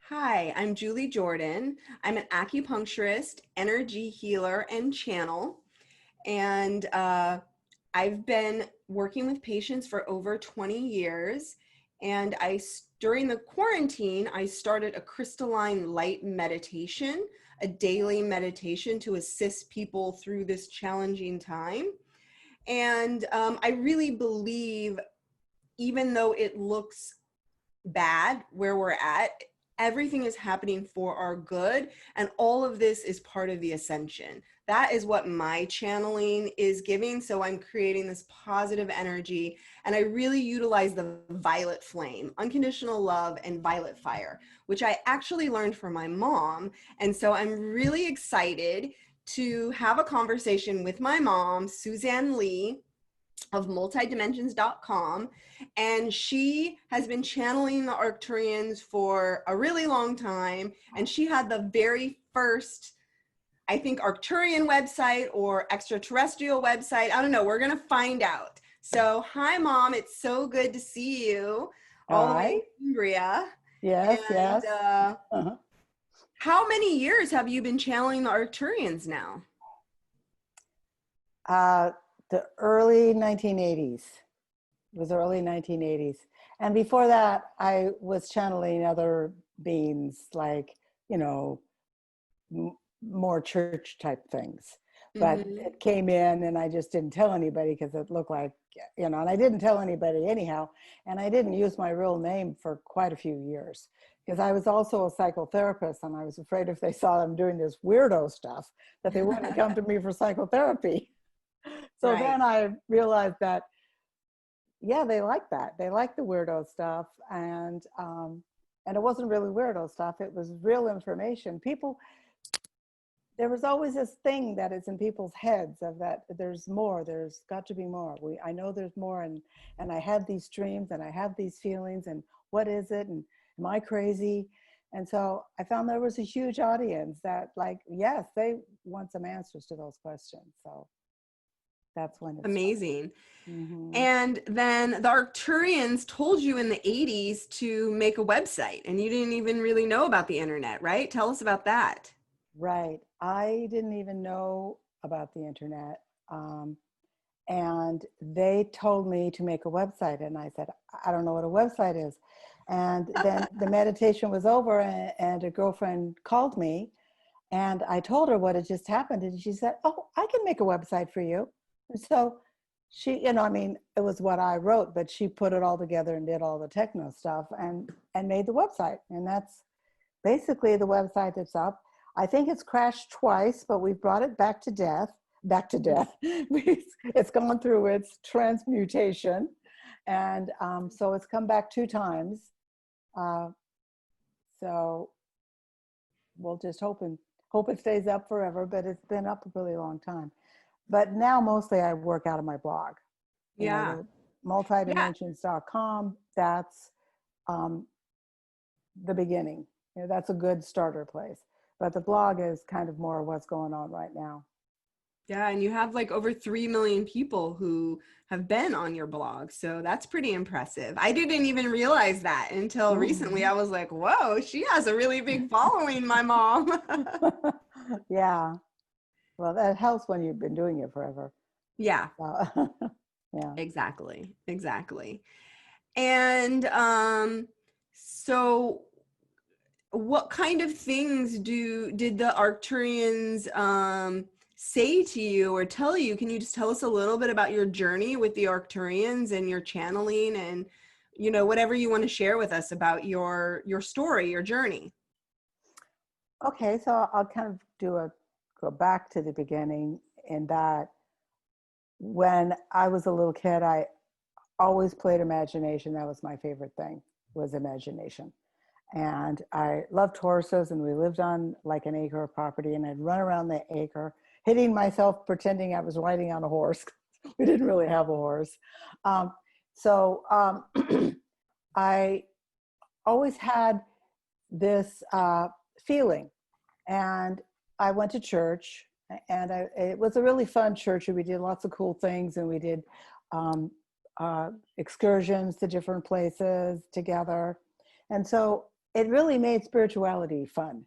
Hi, I'm Julie Jordan. I'm an acupuncturist, energy healer, and channel. And I've been working with patients for over 20 years. And during the quarantine, I started a crystalline light meditation, a daily meditation to assist people through this challenging time. And I really believe, even though it looks bad where we're at, everything is happening for our good, and all of this is part of the ascension. That is what my channeling is giving. So I'm creating this positive energy, and I really utilize the violet flame, unconditional love, and violet fire, which I actually learned from my mom. And so I'm really excited to have a conversation with my mom, Suzanne Lie of multidimensions.com, and she has been channeling the Arcturians for a really long time, and she had the very first, I think, Arcturian website or extraterrestrial website. I don't know, we're gonna find out. So hi Mom, it's so good to see you all the way in Cumbria. Yes, And yes. how many years have you been channeling the Arcturians now? The early 1980s. It was early 1980s. And before that, I was channeling other beings, like, more church type things. But it came in and I just didn't tell anybody because it looked like, and I didn't tell anybody anyhow. And I didn't use my real name for quite a few years because I was also a psychotherapist, and I was afraid if they saw them doing this weirdo stuff that they wouldn't come to me for psychotherapy. So then I realized that, yeah, they like that. They like the weirdo stuff. And it wasn't really weirdo stuff. It was real information. There was always this thing that is in people's heads of that there's more, there's got to be more. I know there's more. And I had these dreams and I have these feelings, and what is it? And am I crazy? And so I found there was a huge audience that, like, yes, they want some answers to those questions. So that's when it's amazing. And then the Arcturians told you in the 80s to make a website, and you didn't even really know about the internet, right? Tell us about that. Right. I didn't even know about the internet. And they told me to make a website, and I said, I don't know what a website is. And then the meditation was over, and a girlfriend called me, and I told her what had just happened. And she said, oh, I can make a website for you. And so she, it was what I wrote, but she put it all together and did all the techno stuff and made the website. And that's basically the website that's up. I think it's crashed twice, but we've brought it back to death. It's gone through its transmutation. And so it's come back 2 times. So we'll just hope it stays up forever, but it's been up a really long time. But now mostly I work out of my blog. Yeah. Multidimensions.com, that's the beginning. That's a good starter place. But the blog is kind of more what's going on right now. Yeah, and you have like over 3 million people who have been on your blog. So that's pretty impressive. I didn't even realize that until recently. I was like, whoa, she has a really big following, my mom. Yeah. Well, that helps when you've been doing it forever. Yeah. Yeah. Exactly. And so what kind of things did the Arcturians say to you or tell you? Can you just tell us a little bit about your journey with the Arcturians and your channeling, and whatever you want to share with us about your story, your journey? Okay, so I'll kind of go back to the beginning, in that when I was a little kid, I always played imagination. That was my favorite thing, was imagination. And I loved horses, and we lived on like an acre of property, and I'd run around the acre, hitting myself, pretending I was riding on a horse. We didn't really have a horse. I always had this feeling, and I went to church, and it was a really fun church, and we did lots of cool things, and we did excursions to different places together. And so it really made spirituality fun.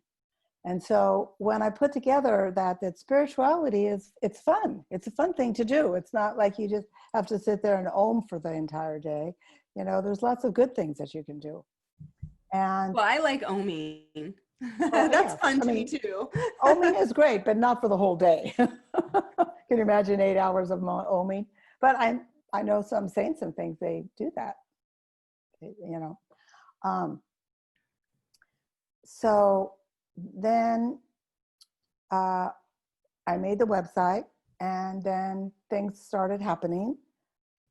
And so when I put together that spirituality it's fun. It's a fun thing to do. It's not like you just have to sit there and om for the entire day. You know, there's lots of good things that you can do. And Well, I like oming. well, That's yes, fun I to me mean, too. oming is great, but not for the whole day. Can you imagine 8 hours of oming? But I know some saints and things, they do that, you know. So then I made the website, and then things started happening.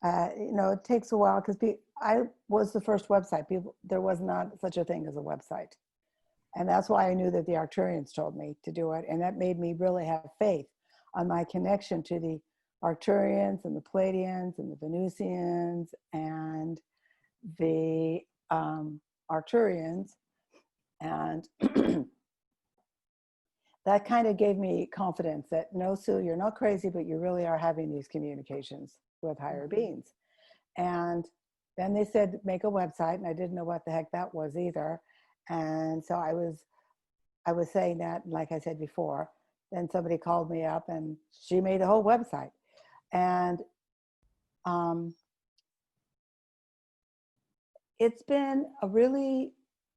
You know, it takes a while because I was the first website. There was not such a thing as a website. And that's why I knew that the Arcturians told me to do it. And that made me really have faith on my connection to the Arcturians and the Palladians and the Venusians and the Arturians. And that kind of gave me confidence that, no, Sue, you're not crazy, but you really are having these communications with higher beings. And then they said, make a website. And I didn't know what the heck that was either. And so I was saying that, like I said before, then somebody called me up and she made the whole website. And it's been a really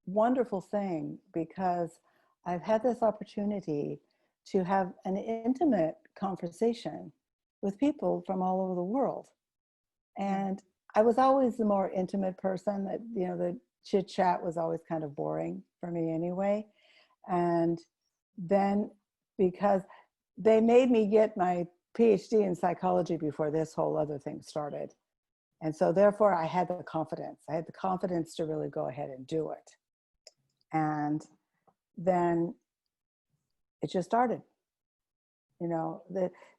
wonderful thing because I've had this opportunity to have an intimate conversation with people from all over the world. And I was always the more intimate person. That, you know, the chit chat was always kind of boring for me anyway. And then because they made me get my PhD in psychology before this whole other thing started. And so therefore I had the confidence. I had the confidence to really go ahead and do it. And then it just started. You know,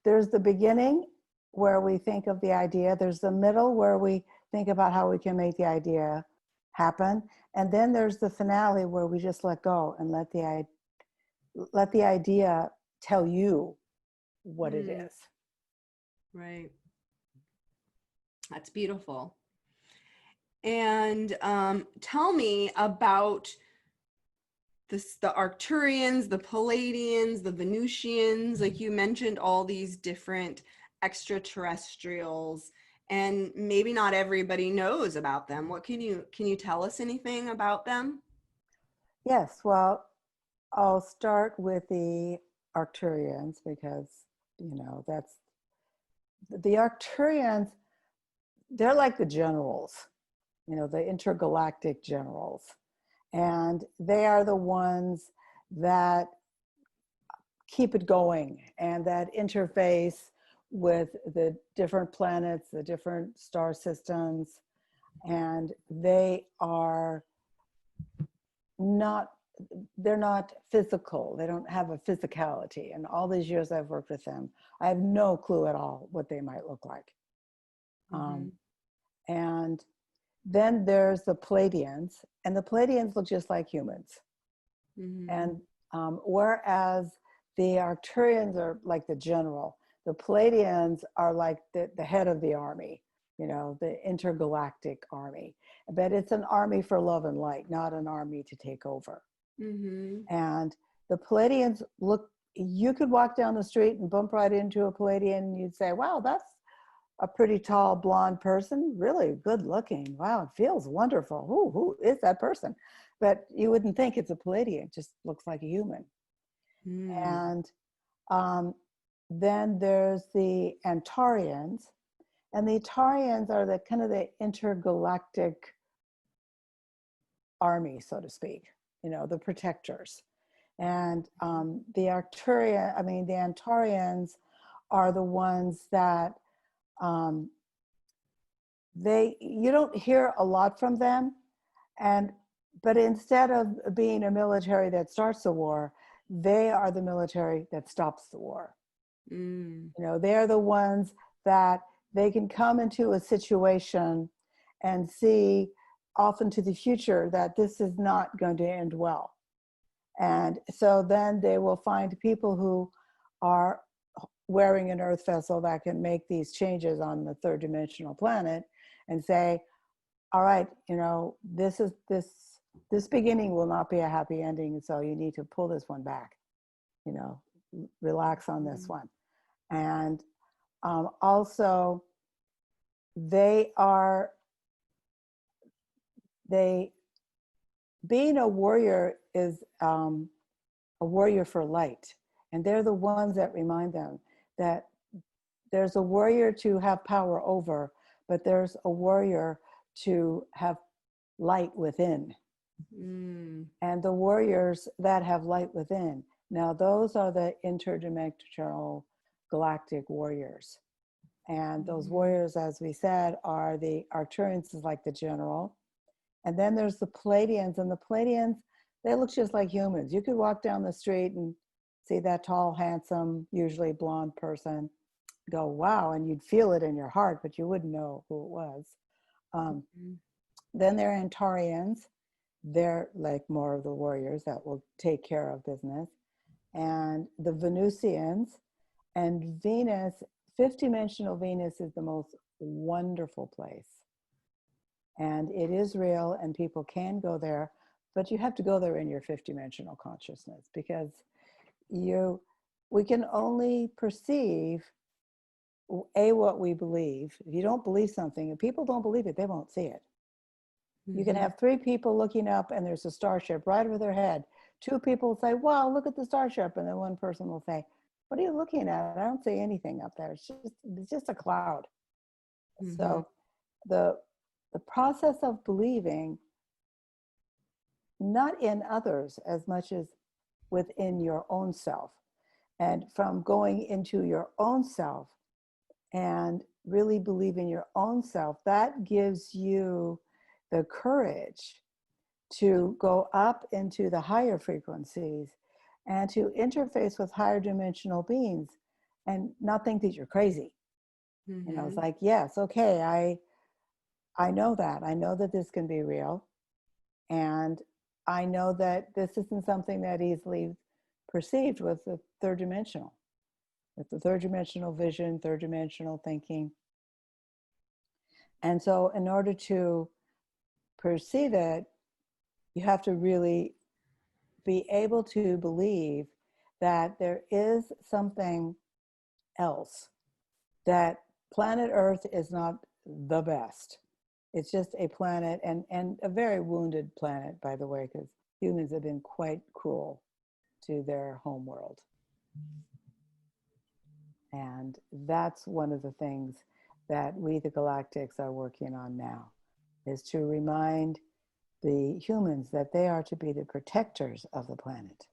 there's the beginning where we think of the idea. There's the middle where we think about how we can make the idea happen. And then there's the finale where we just let go and let the idea tell you what it is. Right. That's beautiful. And tell me about the Arcturians, the Palladians, the Venusians, like you mentioned all these different extraterrestrials, and maybe not everybody knows about them. What can you tell us anything about them? Yes, well, I'll start with the Arcturians because, you know, that's the Arcturians. They're like the generals, you know, the intergalactic generals. And they are the ones that keep it going and that interface with the different planets, the different star systems. And they are not, they're not physical. They don't have a physicality. And all these years I've worked with them, I have no clue at all what they might look like. And then there's the Palladians, and the Palladians look just like humans. And whereas the Arcturians are like the general, the Palladians are like the head of the army, you know, the intergalactic army. But it's an army for love and light, not an army to take over. And the Palladians look, you could walk down the street and bump right into a Palladian and you'd say, wow, that's a pretty tall blonde person, really good looking. Wow, it feels wonderful. Who is that person? But you wouldn't think it's a Palladian, it just looks like a human. And then there's the Antareans, and the Antareans are the kind of the intergalactic army, so to speak, you know, the protectors. And the Antareans are the ones that you don't hear a lot from them, but instead of being a military that starts the war, they are the military that stops the war. You know, they're the ones that they can come into a situation and see off into the future that this is not going to end well. And so then they will find people who are wearing an earth vessel that can make these changes on the third dimensional planet and say, all right, you know, this this beginning will not be a happy ending, so you need to pull this one back, relax on this one. And also, being a warrior is a warrior for light. And they're the ones that remind them that there's a warrior to have power over, but there's a warrior to have light within. And the warriors that have light within, now those are the interdimensional galactic warriors. And those warriors, as we said, are the Arcturians, is like the general. And then there's the Palladians, and the Palladians, they look just like humans. You could walk down the street and see that tall, handsome, usually blonde person, go, wow, and you'd feel it in your heart, but you wouldn't know who it was. Then there are Arturians. They're like more of the warriors that will take care of business. And the Venusians and Venus, fifth-dimensional Venus is the most wonderful place. And it is real, and people can go there, but you have to go there in your fifth-dimensional consciousness, because we can only perceive what we believe. If you don't believe something, if people don't believe it, they won't see it. You can have three people looking up and there's a starship right over their head. Two people will say, wow, look at the starship. And then one person will say, what are you looking at? I don't see anything up there. It's just a cloud. So the process of believing, not in others as much as within your own self, and from going into your own self and really believing your own self, that gives you the courage to go up into the higher frequencies and to interface with higher dimensional beings and not think that you're crazy. It's like, yes, okay, I know that. I know that this can be real. And I know that this isn't something that easily perceived with the third dimensional vision, third dimensional thinking. And so in order to perceive it, you have to really be able to believe that there is something else, that planet Earth is not the best. It's just a planet, and a very wounded planet, by the way, because humans have been quite cruel to their home world. And that's one of the things that we, the Galactics, are working on now, is to remind the humans that they are to be the protectors of the planet.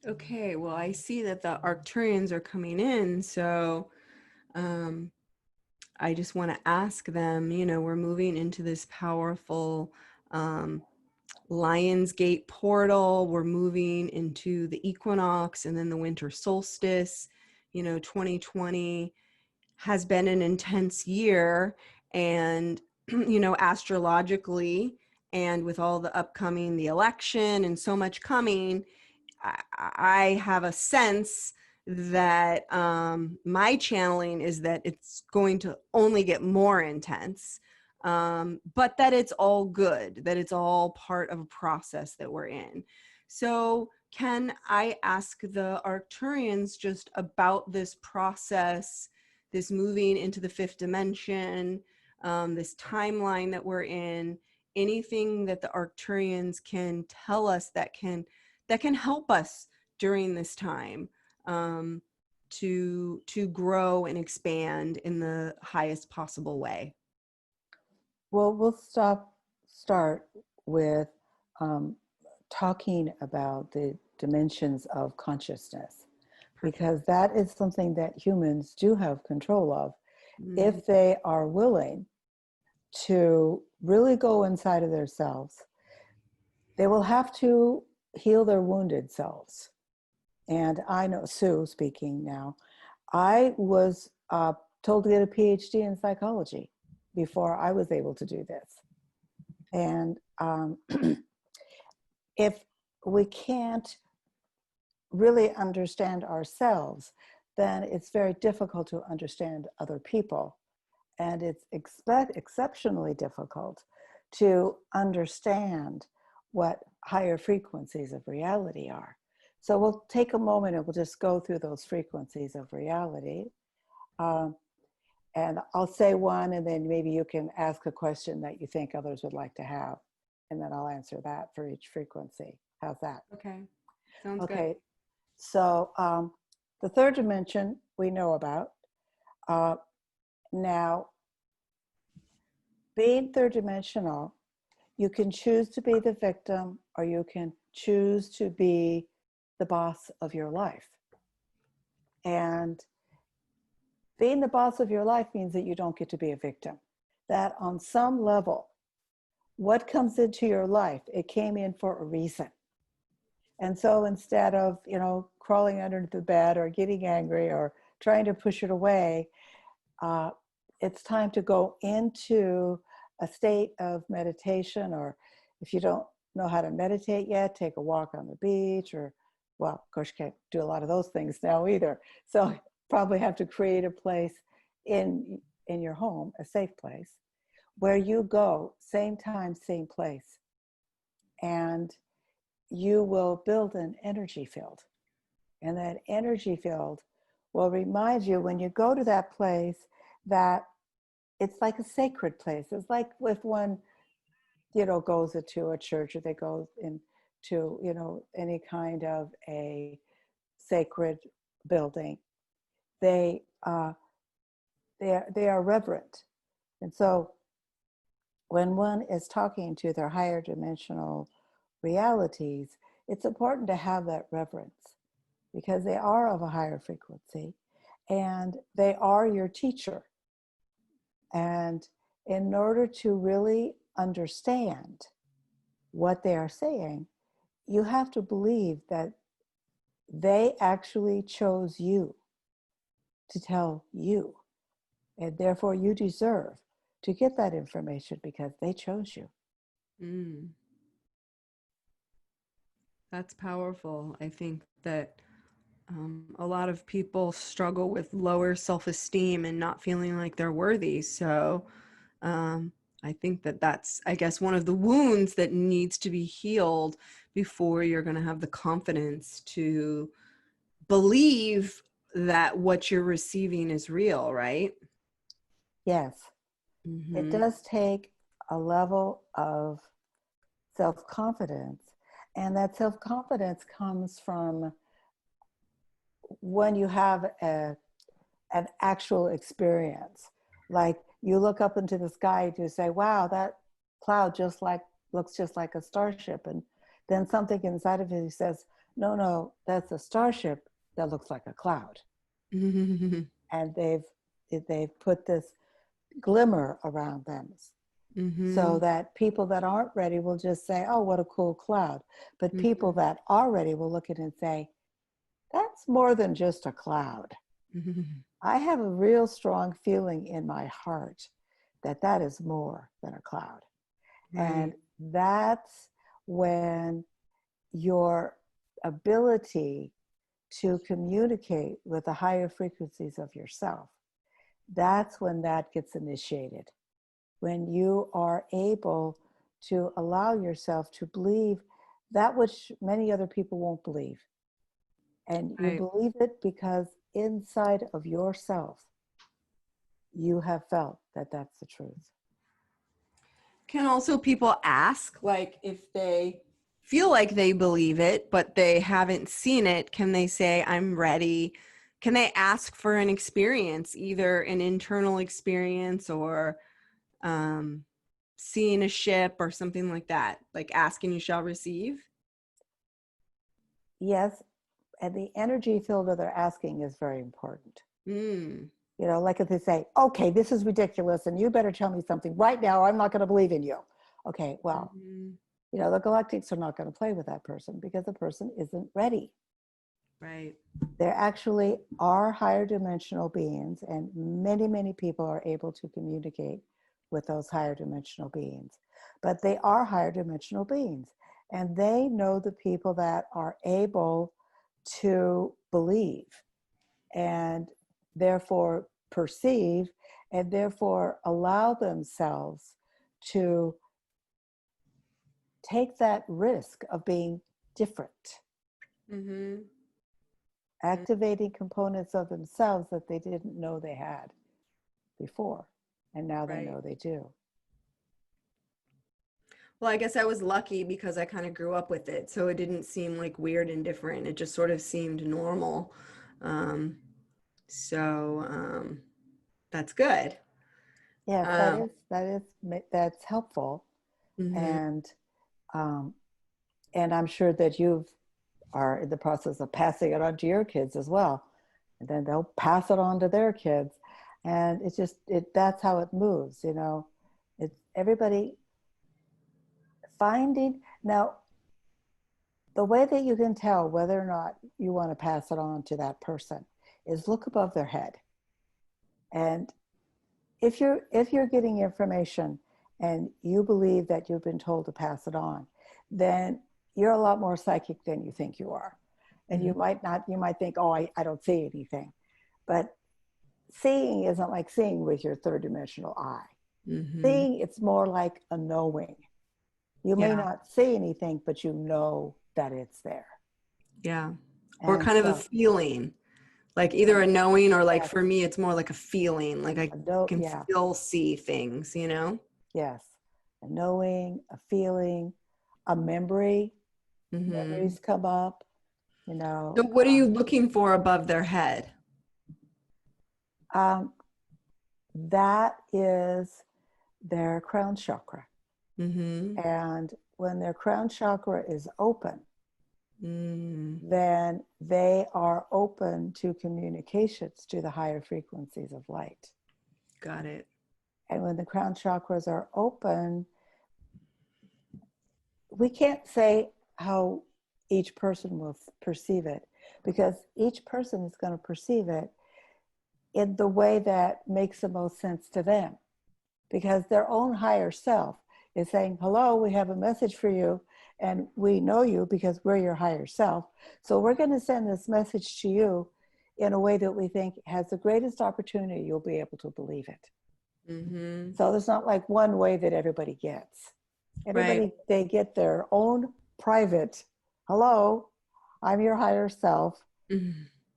Okay, well, I see that the Arcturians are coming in, so I just want to ask them, we're moving into this powerful Lion's Gate portal. We're moving into the equinox and then the winter solstice. 2020 has been an intense year, and astrologically, and with all the upcoming, the election and so much coming, I have a sense that my channeling is that it's going to only get more intense, but that it's all good, that it's all part of a process that we're in. So can I ask the Arcturians just about this process, this moving into the fifth dimension, this timeline that we're in, anything that the Arcturians can tell us that can help us during this time to grow and expand in the highest possible way? Well, we'll start with talking about the dimensions of consciousness, because that is something that humans do have control of if they are willing to really go inside of themselves. They will have to heal their wounded selves. And I know, Sue speaking now, I was told to get a PhD in psychology before I was able to do this. And if we can't really understand ourselves, then it's very difficult to understand other people. and it's exceptionally difficult to understand what higher frequencies of reality are. So we'll take a moment and we'll just go through those frequencies of reality. And I'll say one, and then maybe you can ask a question that you think others would like to have. And then I'll answer that for each frequency. How's that? Okay. Sounds good. Okay. So the third dimension we know about. Now, being third dimensional, you can choose to be the victim or you can choose to be the boss of your life. And being the boss of your life means that you don't get to be a victim. That on some level, what comes into your life, it came in for a reason. And so instead of, crawling under the bed or getting angry or trying to push it away, it's time to go into a state of meditation, or if you don't know how to meditate yet, take a walk on the beach, or, well, of course, you can't do a lot of those things now either. So probably have to create a place in your home, a safe place, where you go, same time, same place. And you will build an energy field. And that energy field will remind you when you go to that place that it's like a sacred place. It's like if one, goes into a church or they go into, any kind of a sacred building. They are reverent. And so when one is talking to their higher dimensional realities, it's important to have that reverence because they are of a higher frequency and they are your teacher. And in order to really understand what they are saying, you have to believe that they actually chose you to tell you. And therefore you deserve to get that information because they chose you. Mm. That's powerful. I think that a lot of people struggle with lower self-esteem and not feeling like they're worthy. So I think that that's, I guess, one of the wounds that needs to be healed before you're going to have the confidence to believe that what you're receiving is real, right? Yes. Mm-hmm. It does take a level of self-confidence. And that self-confidence comes from when you have an actual experience. Like you look up into the sky and you say, wow, that cloud looks just like a starship. And then something inside of you says, no, that's a starship that looks like a cloud. Mm-hmm. And they've put this glimmer around them. Mm-hmm. So that people that aren't ready will just say, oh, what a cool cloud. But people that are ready will look at it and say, that's more than just a cloud. Mm-hmm. I have a real strong feeling in my heart that that is more than a cloud. Right. And that's when your ability to communicate with the higher frequencies of yourself, that's when that gets initiated. When you are able to allow yourself to believe that which many other people won't believe. And you believe it because inside of yourself, you have felt that that's the truth. Can also people ask, like, if they feel like they believe it, but they haven't seen it, can they say, I'm ready? Can they ask for an experience, either an internal experience or seeing a ship or something like that? Like ask and you shall receive? Yes, and the energy field that they're asking is very important. Like if they say, okay, this is ridiculous and you better tell me something right now, I'm not going to believe in you. Okay, well, the Galactics are not going to play with that person because the person isn't ready. Right. There actually are higher dimensional beings, and many, many people are able to communicate with those higher dimensional beings. But they are higher dimensional beings, and they know the people that are able to believe and therefore perceive and therefore allow themselves to take that risk of being different, activating components of themselves that they didn't know they had before, and now they know they do. Well, I guess I was lucky because I kind of grew up with it, so it didn't seem like weird and different. It just sort of seemed normal. So that's good. Yes, that's helpful, and I'm sure that you are in the process of passing it on to your kids as well, and then they'll pass it on to their kids, and it's just that's how it moves, you know. It's everybody finding. Now, the way that you can tell whether or not you want to pass it on to that person is look above their head. And if you're getting information and you believe that you've been told to pass it on, then you're a lot more psychic than you think you are. And you might think, oh, I don't see anything. But seeing isn't like seeing with your third dimensional eye. Seeing, it's more like a knowing. You may not see anything, but you know that it's there. Yeah. Or kind of a feeling, like either a knowing or like for me, it's more like a feeling, like I can still see things, you know? Yes. A knowing, a feeling, a memory. Memories come up, you know. So what are you looking for above their head? That is their crown chakra. And when their crown chakra is open, then they are open to communications to the higher frequencies of light. Got it. And when the crown chakras are open, we can't say how each person will perceive it, because each person is going to perceive it in the way that makes the most sense to them, because their own higher self is saying, hello, we have a message for you, and we know you because we're your higher self. So we're going to send this message to you in a way that we think has the greatest opportunity you'll be able to believe it. So there's not like one way that everybody gets. Everybody, they get their own private, hello, I'm your higher self,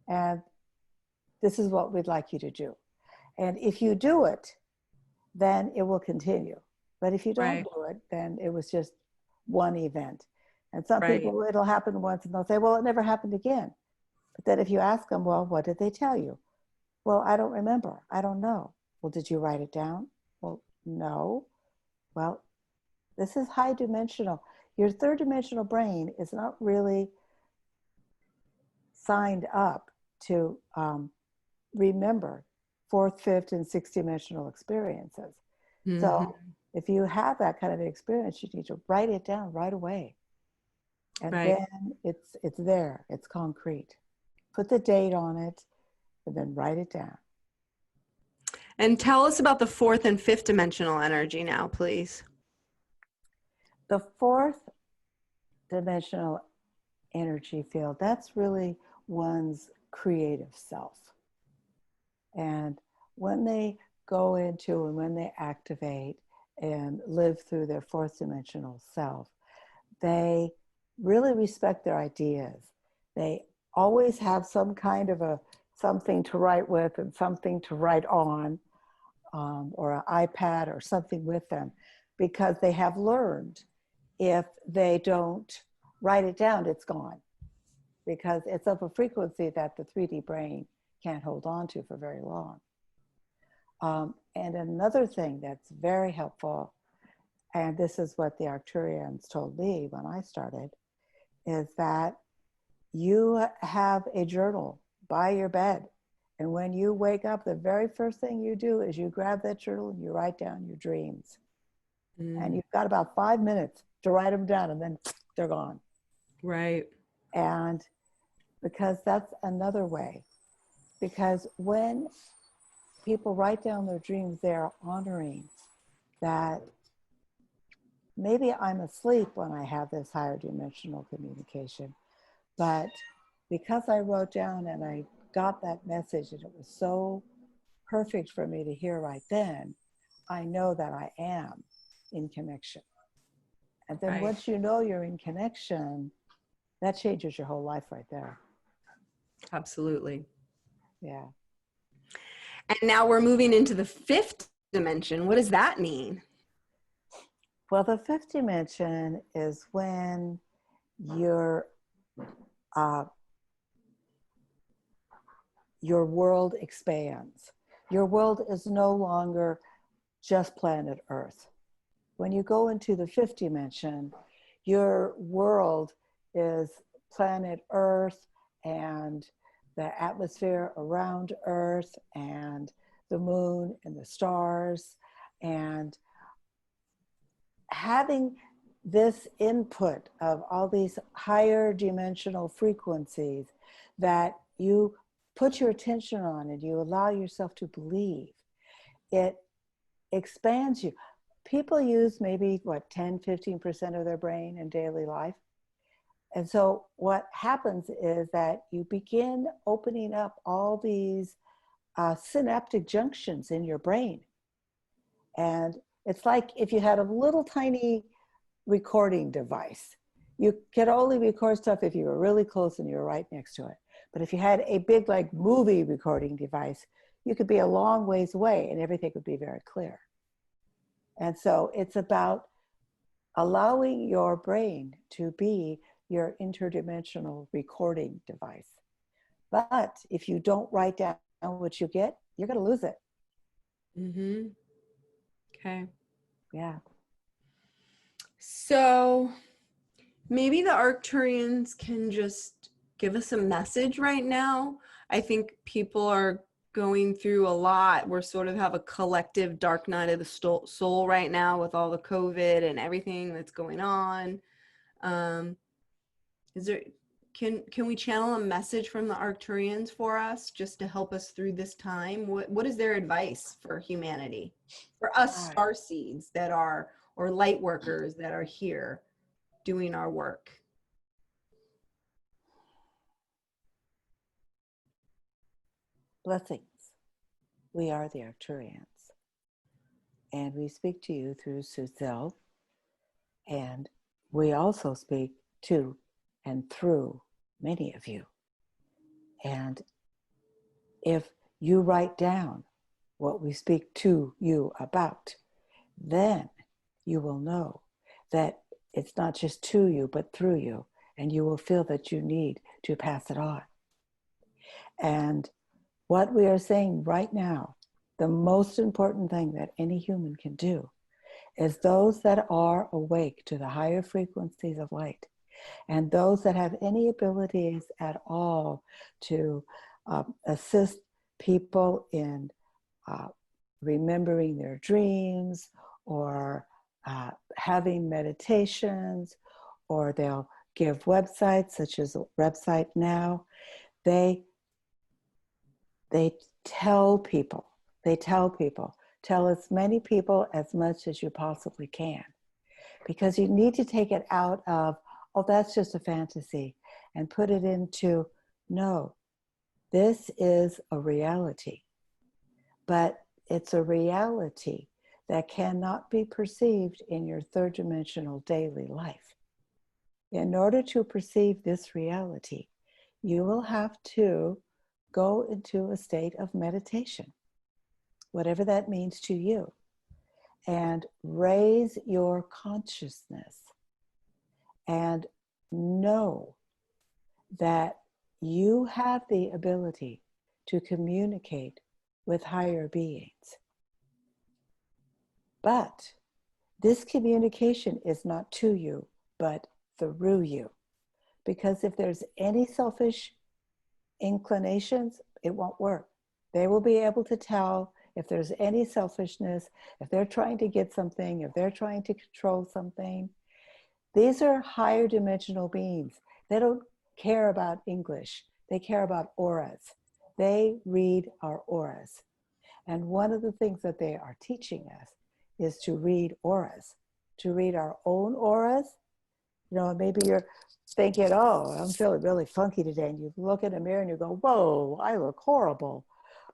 and this is what we'd like you to do. And if you do it, then it will continue. But if you don't do it, then it was just one event. And some people, it'll happen once and they'll say, well, it never happened again. But then if you ask them, well, what did they tell you? Well, I don't remember. I don't know. Well, did you write it down? Well, no. Well, this is high dimensional. Your third dimensional brain is not really signed up to remember fourth, fifth, and sixth dimensional experiences. So if you have that kind of experience, you need to write it down right away. And then it's there, it's concrete. Put the date on it and then write it down. And tell us about the fourth and fifth dimensional energy now, please. The fourth dimensional energy field, that's really one's creative self. And when they go into and when they activate and live through their fourth dimensional self, they really respect their ideas. They always have some kind of something to write with and something to write on, or an iPad or something with them, because they have learned if they don't write it down, it's gone, because it's of a frequency that the 3D brain can't hold on to for very long. And another thing that's very helpful, and this is what the Arcturians told me when I started, is that you have a journal by your bed. And when you wake up, the very first thing you do is you grab that journal and you write down your dreams. And you've got about 5 minutes to write them down, and then they're gone. Right. And because that's another way. Because when people write down their dreams, they're honoring that maybe I'm asleep when I have this higher dimensional communication, but because I wrote down and I got that message and it was so perfect for me to hear right then, I know that I am in connection. And then once you know you're in connection, that changes your whole life right there. Absolutely. Yeah. And now we're moving into the fifth dimension. What does that mean? Well, the fifth dimension is when your world expands. Your world is no longer just planet Earth. When you go into the fifth dimension, your world is planet Earth and the atmosphere around Earth and the moon and the stars, and having this input of all these higher dimensional frequencies that you put your attention on and you allow yourself to believe, it expands you. People use maybe 10-15% of their brain in daily life. And so what happens is that you begin opening up all these synaptic junctions in your brain. And it's like if you had a little tiny recording device. You could only record stuff if you were really close and you were right next to it. But if you had a big movie recording device, you could be a long ways away and everything would be very clear. And so it's about allowing your brain to be your interdimensional recording device. But if you don't write down what you get, you're going to lose it. Mm-hmm. Okay. Yeah. So maybe the Arcturians can just give us a message right now. I think people are going through a lot. We're sort of have a collective dark night of the soul right now with all the COVID and everything that's going on. Can we channel a message from the Arcturians for us just to help us through this time? What is their advice for humanity, for us star seeds that are, or light workers that are here doing our work? Blessings. We are the Arcturians. And we speak to you through Suzanne. And we also speak to and through many of you. And if you write down what we speak to you about, then you will know that it's not just to you, but through you. And you will feel that you need to pass it on. And what we are saying right now, the most important thing that any human can do is those that are awake to the higher frequencies of light and those that have any abilities at all to assist people in remembering their dreams or having meditations, or they'll give websites such as Website Now. They tell people, tell as many people as much as you possibly can, because you need to take it out of, oh, that's just a fantasy, and put it into, no, this is a reality. But it's a reality that cannot be perceived in your third dimensional daily life. In order to perceive this reality, you will have to go into a state of meditation, whatever that means to you, and raise your consciousness and know that you have the ability to communicate with higher beings. But this communication is not to you, but through you. Because if there's any selfish inclinations, it won't work. They will be able to tell if there's any selfishness, if they're trying to get something, if they're trying to control something. These are higher dimensional beings. They don't care about English. They care about auras. They read our auras. And one of the things that they are teaching us is to read auras, to read our own auras. You know, maybe you're thinking, oh, I'm feeling really funky today. And you look in the mirror and you go, whoa, I look horrible.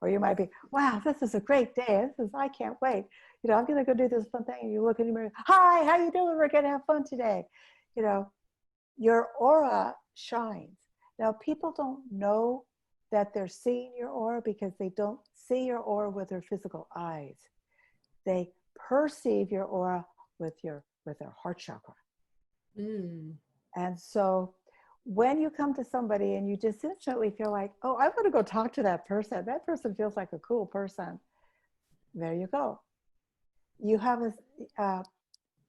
Or you might be, wow, this is a great day. I can't wait. I'm going to go do this fun thing. And you look in the mirror, hi, how you doing? We're going to have fun today. Your aura shines. Now, people don't know that they're seeing your aura because they don't see your aura with their physical eyes. They perceive your aura with their heart chakra. And so when you come to somebody and you just instantly feel like, oh, I want to go talk to that person. That person feels like a cool person. There you go. You have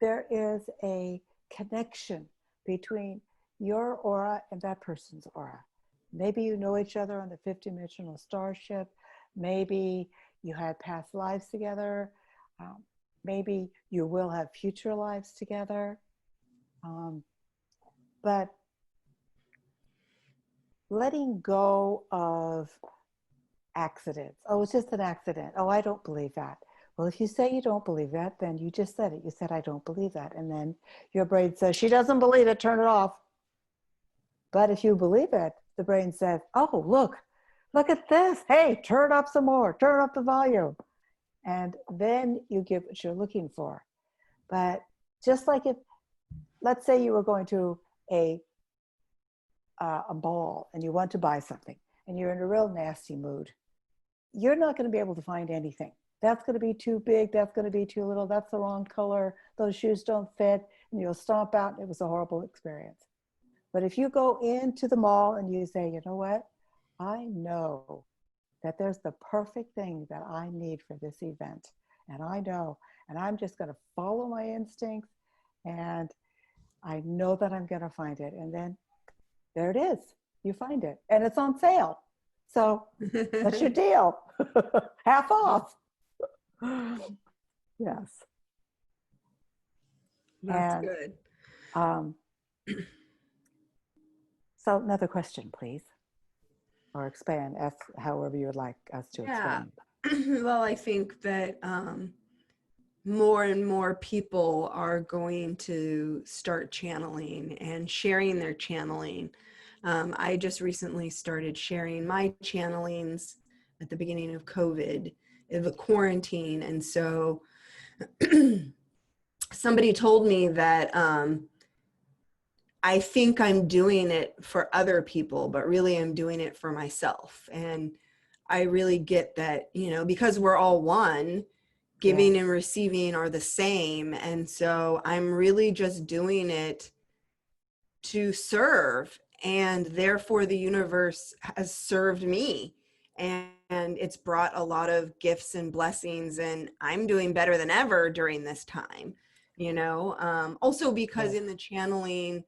there is a connection between your aura and that person's aura. Maybe you know each other on the fifth dimensional starship. Maybe you had past lives together. Maybe you will have future lives together. But letting go of accidents. Oh, it's just an accident. Oh, I don't believe that. Well, if you say you don't believe that, then you just said it. You said, I don't believe that. And then your brain says, she doesn't believe it, turn it off. But if you believe it, the brain says, oh, look at this. Hey, turn up some more, turn up the volume. And then you get what you're looking for. But just like if, let's say you were going to a mall and you want to buy something and you're in a real nasty mood, you're not going to be able to find anything. That's going to be too big. That's going to be too little. That's the wrong color. Those shoes don't fit. And you'll stomp out. And it was a horrible experience. But if you go into the mall and you say, you know what? I know that there's the perfect thing that I need for this event. And I know, and I'm just going to follow my instincts. And I know that I'm going to find it. And then there it is. You find it. And it's on sale. So that's your deal. Half off. Yes. That's good. So another question, please. Or expand, ask however you would like us to expand. Well, I think that more and more people are going to start channeling and sharing their channeling. I just recently started sharing my channelings at the beginning of COVID, the quarantine. And so somebody told me that I think I'm doing it for other people, but really I'm doing it for myself. And I really get that, because we're all one, giving and receiving are the same. And so I'm really just doing it to serve. And therefore the universe has served me. And it's brought a lot of gifts and blessings. And I'm doing better than ever during this time, also because in the channeling,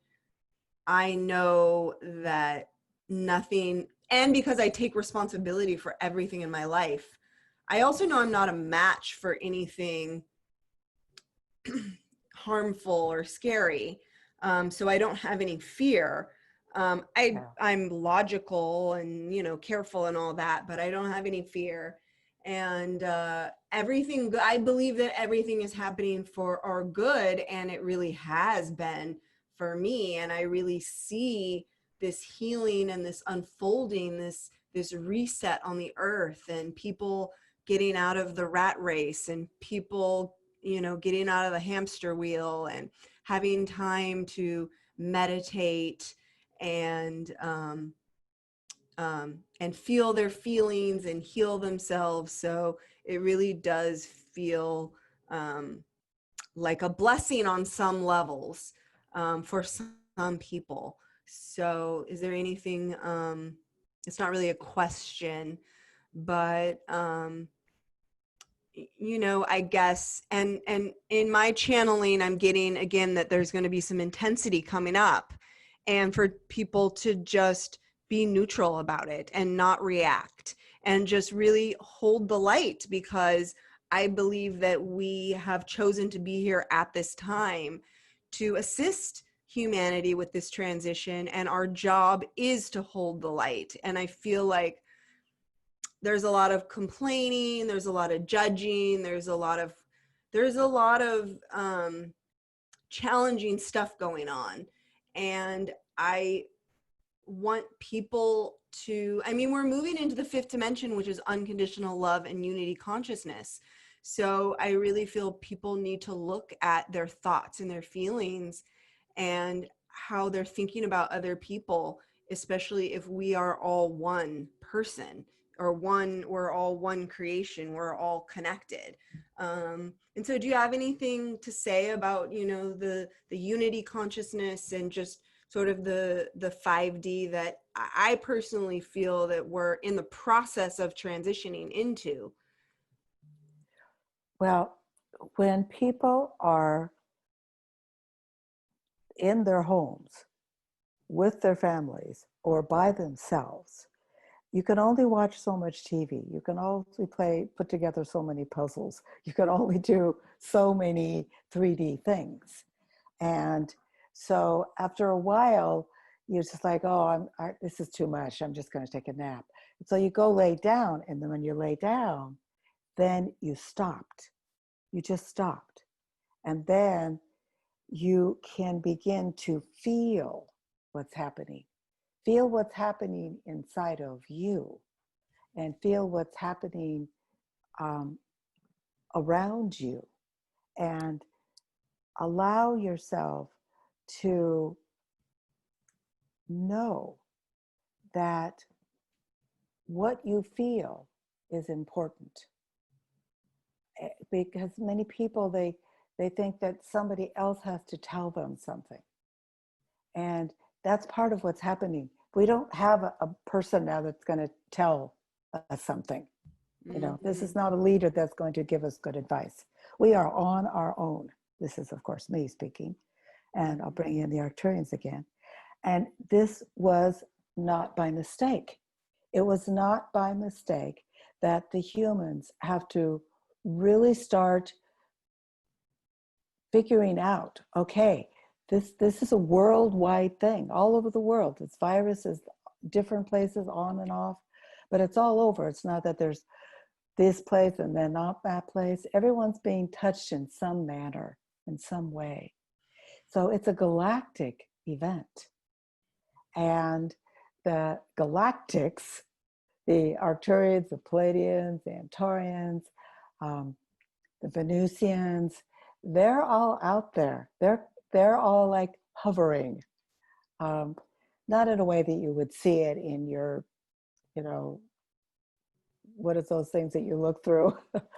I know that nothing, and because I take responsibility for everything in my life, I also know I'm not a match for anything harmful or scary. So I don't have any fear. I'm logical and, careful and all that, but I don't have any fear. And everything, I believe that everything is happening for our good, and it really has been for me. And I really see this healing and this unfolding, this reset on the earth, and people getting out of the rat race, and people, getting out of the hamster wheel and having time to meditate and feel their feelings and heal themselves. So it really does feel like a blessing on some levels for some people. So is there anything, it's not really a question, but I guess, and in my channeling, I'm getting again that there's going to be some intensity coming up, and for people to just be neutral about it and not react and just really hold the light, because I believe that we have chosen to be here at this time to assist humanity with this transition, and our job is to hold the light. And I feel like there's a lot of complaining, there's a lot of judging, there's a lot of challenging stuff going on. And I want people to, I mean, we're moving into the fifth dimension, which is unconditional love and unity consciousness. So I really feel people need to look at their thoughts and their feelings and how they're thinking about other people, especially if we are all one person or we're all one creation, we're all connected. And so do you have anything to say about, you know, the unity consciousness and just sort of the 5D that I personally feel that we're in the process of transitioning into? Well, when people are in their homes with their families or by themselves, you can only watch so much TV. You can only put together so many puzzles. You can only do so many 3D things. And so after a while, you're just like, oh, this is too much. I'm just going to take a nap. And so you go lay down. And then when you lay down, then you stopped. You just stopped. And then you can begin to feel what's happening. Feel what's happening inside of you and feel what's happening around you, and allow yourself to know that what you feel is important. Because many people, they think that somebody else has to tell them something. And that's part of what's happening. We don't have a person now that's going to tell us something. You know, this is not a leader that's going to give us good advice. We are on our own. This is, of course, me speaking. And I'll bring in the Arcturians again. And this was not by mistake. It was not by mistake that the humans have to really start figuring out, okay, this is a worldwide thing, all over the world. This virus is different places, on and off, but it's all over. It's not that there's this place and then not that place. Everyone's being touched in some manner, in some way. So it's a galactic event. And the Galactics, the Arcturians, the Palladians, the Arturians, the Venusians, they're all out there. They're all like hovering, not in a way that you would see it in your, you know, what is those things that you look through?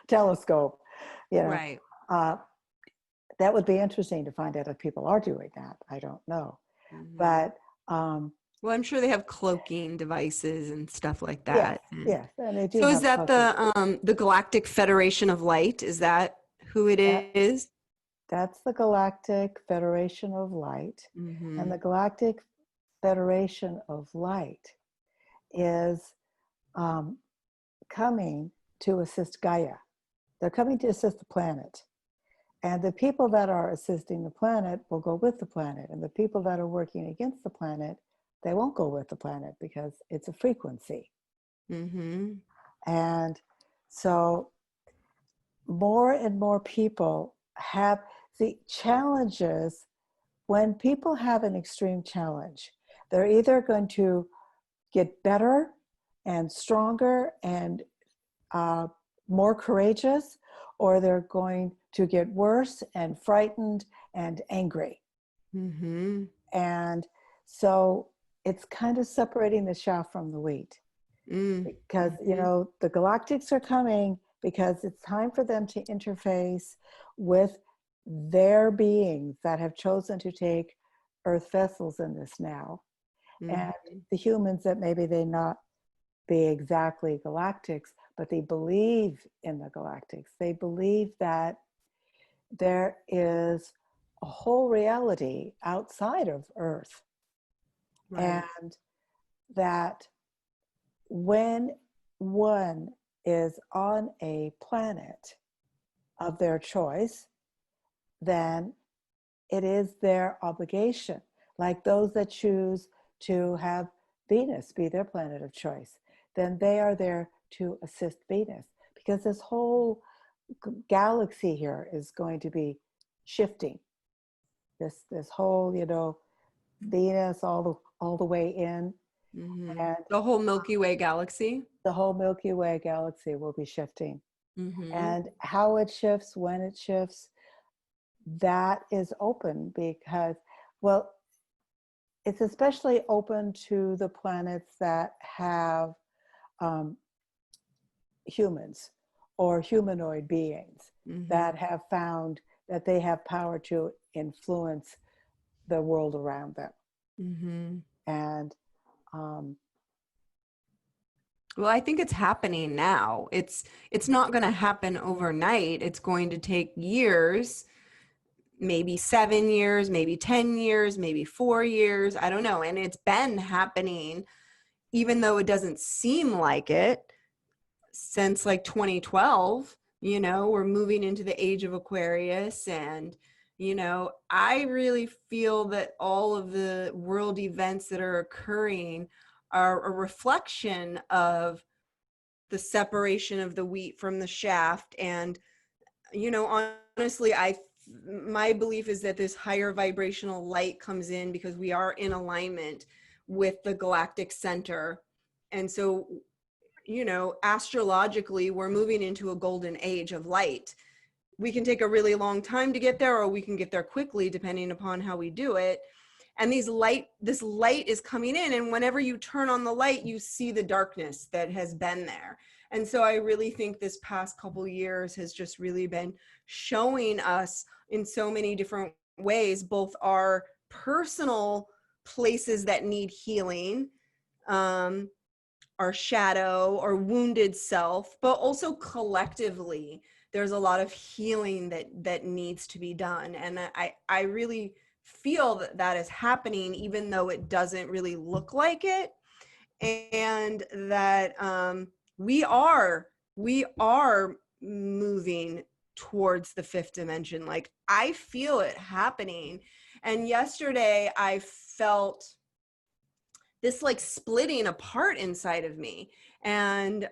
Telescope, you know. Right. That would be interesting to find out if people are doing that. I don't know. But well, I'm sure they have cloaking devices and stuff like that. Yes, and they do. So have is that the Galactic Federation of Light? Is that who it is? That's the Galactic Federation of Light. And the Galactic Federation of Light is coming to assist Gaia. They're coming to assist the planet. And the people that are assisting the planet will go with the planet. And the people that are working against the planet, they won't go with the planet because it's a frequency. And so more and more people have the challenges. When people have an extreme challenge, they're either going to get better and stronger and more courageous, or they're going to get worse and frightened and angry. And so it's kind of separating the chaff from the wheat. Because, you know, the Galactics are coming because it's time for them to interface with their beings that have chosen to take Earth vessels in this now. And the humans that maybe they not be exactly Galactics, but they believe in the Galactics. They believe that there is a whole reality outside of Earth. And that when one is on a planet of their choice, then it is their obligation, like those that choose to have Venus be their planet of choice, then they are there to assist Venus, because this whole galaxy here is going to be shifting. This whole, you know, Venus all the way in And The whole Milky Way galaxy. the whole Milky Way galaxy will be shifting. Mm-hmm. And how it shifts, when it shifts, that is open because, well, it's especially open to the planets that have humans or humanoid beings that have found that they have power to influence the world around them. And well, I think it's happening now. It's not going to happen overnight. It's going to take years, maybe 7 years, maybe 10 years, maybe 4 years. I don't know. And it's been happening, even though it doesn't seem like it, since like 2012. You know, we're moving into the age of Aquarius, and you know, I really feel that all of the world events that are occurring are a reflection of the separation of the wheat from the shaft. And you know, honestly, my belief is that this higher vibrational light comes in because we are in alignment with the galactic center. And so, you know, astrologically, we're moving into a golden age of light. We can take a really long time to get there, or we can get there quickly, depending upon how we do it. And this light is coming in, and whenever you turn on the light, you see the darkness that has been there. And so I really think this past couple years has just really been showing us in so many different ways, both our personal places that need healing, our shadow or wounded self, but also collectively, there's a lot of healing that needs to be done. And I really feel that that is happening, even though it doesn't really look like it. And that we are moving towards the fifth dimension. Like, I feel it happening. And yesterday I felt this like splitting apart inside of me. And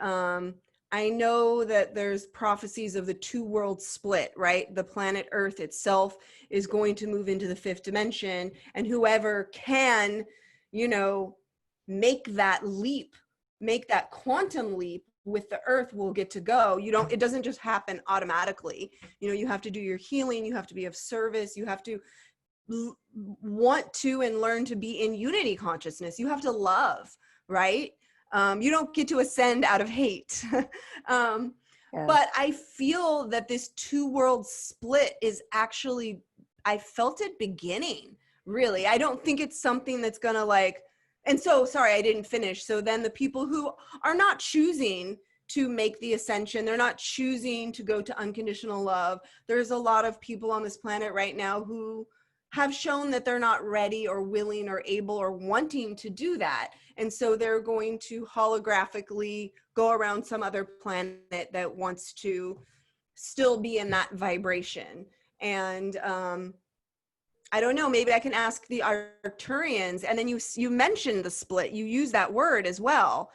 I know that there's prophecies of the two world split, right? The planet Earth itself is going to move into the fifth dimension, and whoever can, you know, make that leap, make that quantum leap with the Earth will get to go. It doesn't just happen automatically. You know, you have to do your healing, you have to be of service, you have to want to and learn to be in unity consciousness. You have to love, right? You don't get to ascend out of hate. yes. But I feel that this two world split is actually, I felt it beginning, really. I don't think it's something that's gonna like, and so, sorry, I didn't finish. So then the people who are not choosing to make the ascension, they're not choosing to go to unconditional love. There's a lot of people on this planet right now who have shown that they're not ready or willing or able or wanting to do that. And so they're going to holographically go around some other planet that wants to still be in that vibration. And I don't know, maybe I can ask the Arcturians. And then you mentioned the split, you use that word as well.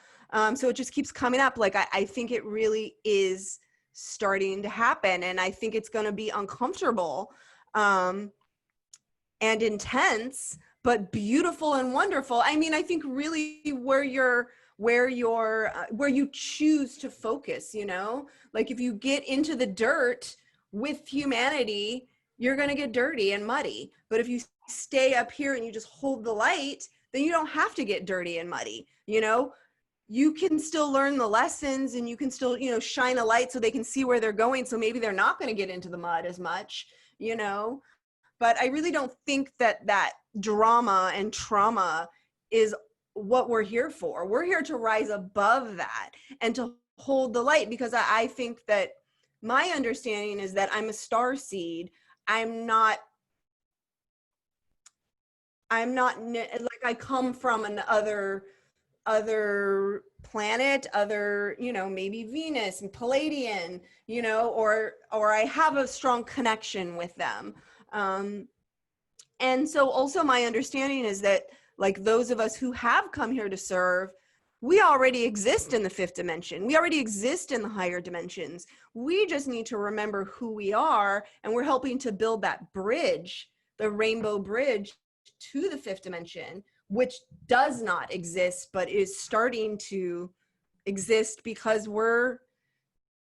So it just keeps coming up. Like, I think it really is starting to happen. And I think it's going to be uncomfortable. And intense, but beautiful and wonderful. I mean, I think really where you choose to focus, you know, like if you get into the dirt with humanity, you're going to get dirty and muddy. But if you stay up here and you just hold the light, then you don't have to get dirty and muddy. You know, you can still learn the lessons, and you can still, you know, shine a light so they can see where they're going. So maybe they're not going to get into the mud as much, you know. But I really don't think that drama and trauma is what we're here for. We're here to rise above that and to hold the light, because I think that my understanding is that I'm a star seed. I'm not like, I come from another planet, you know, maybe Venus and Palladian, you know, or I have a strong connection with them. And so also my understanding is that, like, those of us who have come here to serve, we already exist in the fifth dimension. We already exist in the higher dimensions. We just need to remember who we are, and we're helping to build that bridge, the rainbow bridge to the fifth dimension, which does not exist, but is starting to exist because we're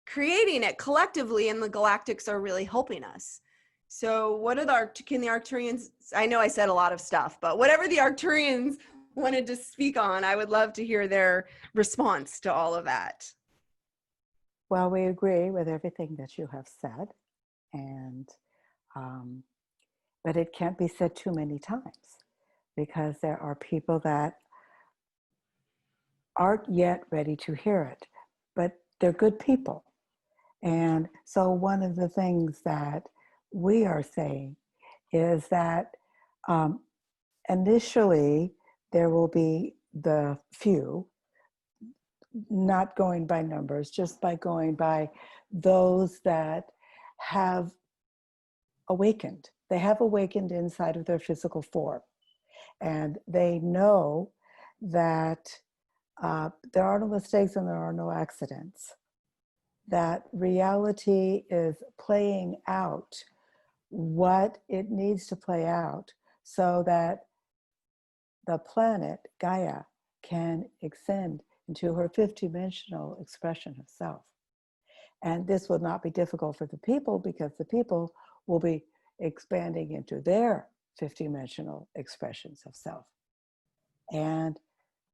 creating it collectively, and the Galactics are really helping us. So what are can the Arcturians, I know I said a lot of stuff, but whatever the Arcturians wanted to speak on, I would love to hear their response to all of that. Well, we agree with everything that you have said, and but it can't be said too many times, because there are people that aren't yet ready to hear it, but they're good people. And so one of the things that we are saying is that initially there will be the few, not going by numbers, just by going by those that have awakened. They have awakened inside of their physical form. And they know that there are no mistakes and there are no accidents. That reality is playing out what it needs to play out so that the planet, Gaia, can extend into her fifth-dimensional expression of self. And this will not be difficult for the people, because the people will be expanding into their fifth-dimensional expressions of self. And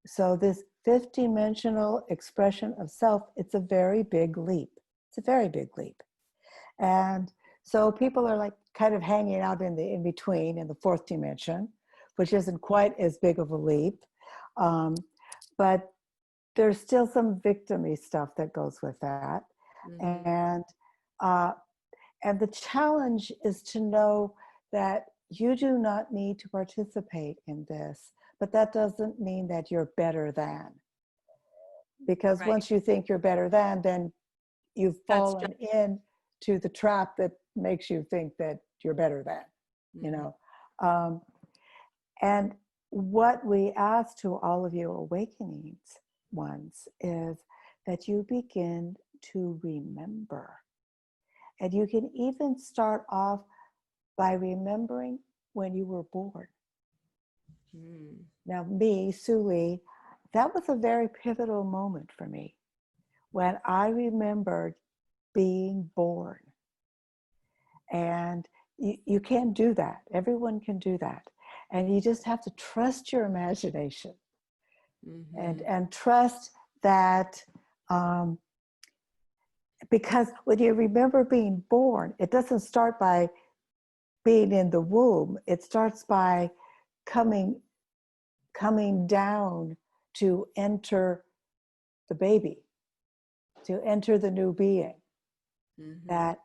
so this fifth-dimensional expression of self, it's a very big leap. It's a very big leap. And so people are like kind of hanging out in the in-between, in the fourth dimension, which isn't quite as big of a leap. But there's still some victim-y stuff that goes with that. Mm-hmm. And the challenge is to know that you do not need to participate in this, but that doesn't mean that you're better than. Because once you think you're better than, then you've fallen into the trap that makes you think that you're better than, you know. And what we ask to all of you awakenings ones is that you begin to remember. And you can even start off by remembering when you were born. Now, me, Suelie, that was a very pivotal moment for me, when I remembered being born. And you can do that. Everyone can do that. And you just have to trust your imagination. And trust that, because when you remember being born, it doesn't start by being in the womb. It starts by coming down to enter the baby, to enter the new being. That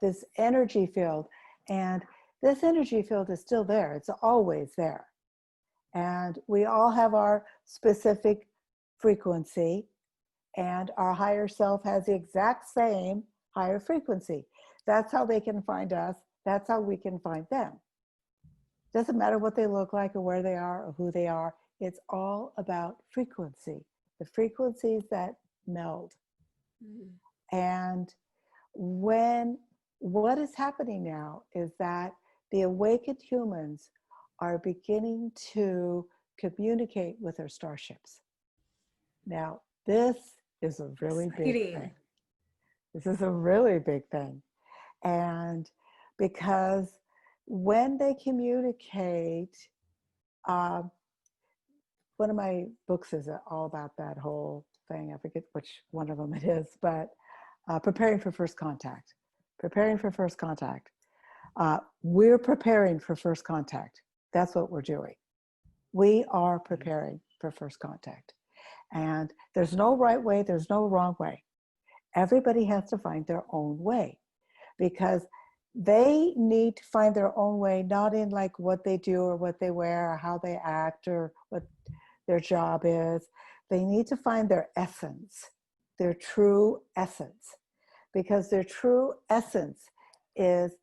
this energy field, and this energy field is still there. It's always there. And we all have our specific frequency, and our higher self has the exact same higher frequency. That's how they can find us. That's how we can find them. Doesn't matter what they look like or where they are or who they are. It's all about frequency, the frequencies that meld. And what is happening now is that the awakened humans are beginning to communicate with their starships. Now, this is a really big thing. This is a really big thing. And because when they communicate, one of my books is all about that whole thing. I forget which one of them it is, but preparing for first contact. Preparing for first contact. We're preparing for first contact. That's what we're doing. We are preparing for first contact. And there's no right way, there's no wrong way. Everybody has to find their own way, because they need to find their own way, not in like what they do or what they wear or how they act or what their job is. They need to find their essence, their true essence, because their true essence is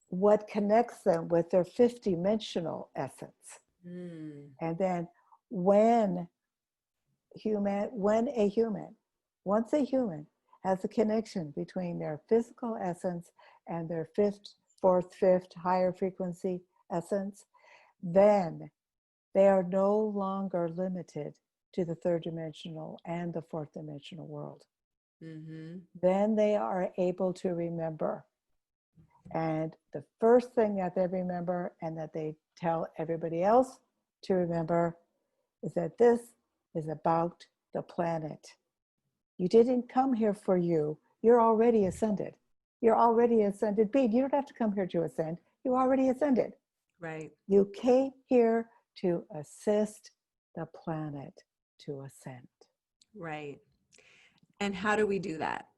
what connects them with their fifth dimensional essence. And then once a human has a connection between their physical essence and their fourth, fifth higher frequency essence, then they are no longer limited to the third dimensional and the fourth dimensional world. Then they are able to remember. And the first thing that they remember and that they tell everybody else to remember is that this is about the planet. You didn't come here for you. You're already ascended. You're already ascended being. You don't have to come here to ascend. You already ascended. Right. You came here to assist the planet to ascend. Right. And how do we do that?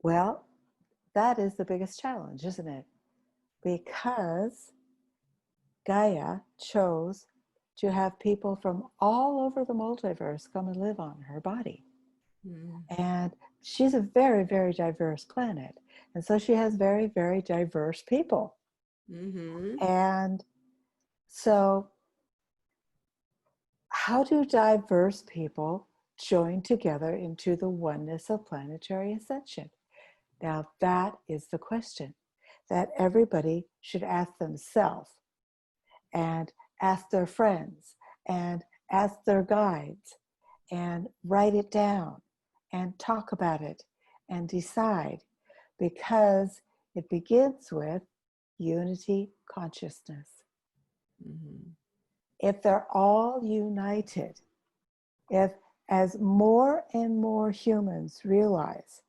Well, that is the biggest challenge, isn't it? Because Gaia chose to have people from all over the multiverse come and live on her body. And she's a very, very diverse planet. And so she has very, very diverse people. And so how do diverse people join together into the oneness of planetary ascension? Now, that is the question that everybody should ask themselves and ask their friends and ask their guides and write it down and talk about it and decide, because it begins with unity consciousness. If they're all united, if as more and more humans realize,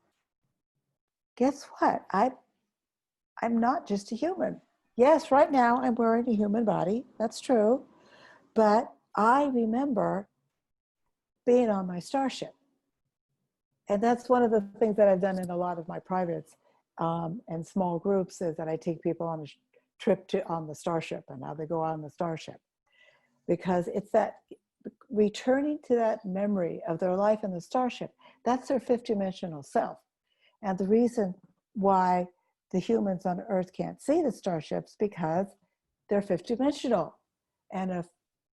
guess what? I'm not just a human. Yes, right now I'm wearing a human body. That's true. But I remember being on my starship. And that's one of the things that I've done in a lot of my privates and small groups, is that I take people on a trip on the starship, and how they go on the starship. Because it's that returning to that memory of their life in the starship. That's their fifth dimensional self. And the reason why the humans on Earth can't see the starships, because they're fifth dimensional. And a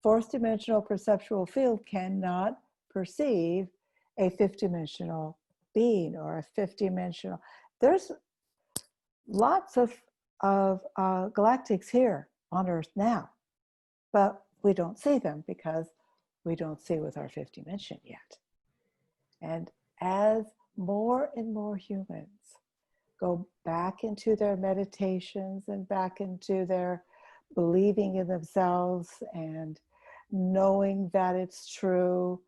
fourth dimensional perceptual field cannot perceive a fifth dimensional being or a fifth dimensional. There's lots of galactics here on Earth now, but we don't see them because we don't see with our fifth dimension yet. And as more and more humans go back into their meditations and back into their believing in themselves and knowing that it's true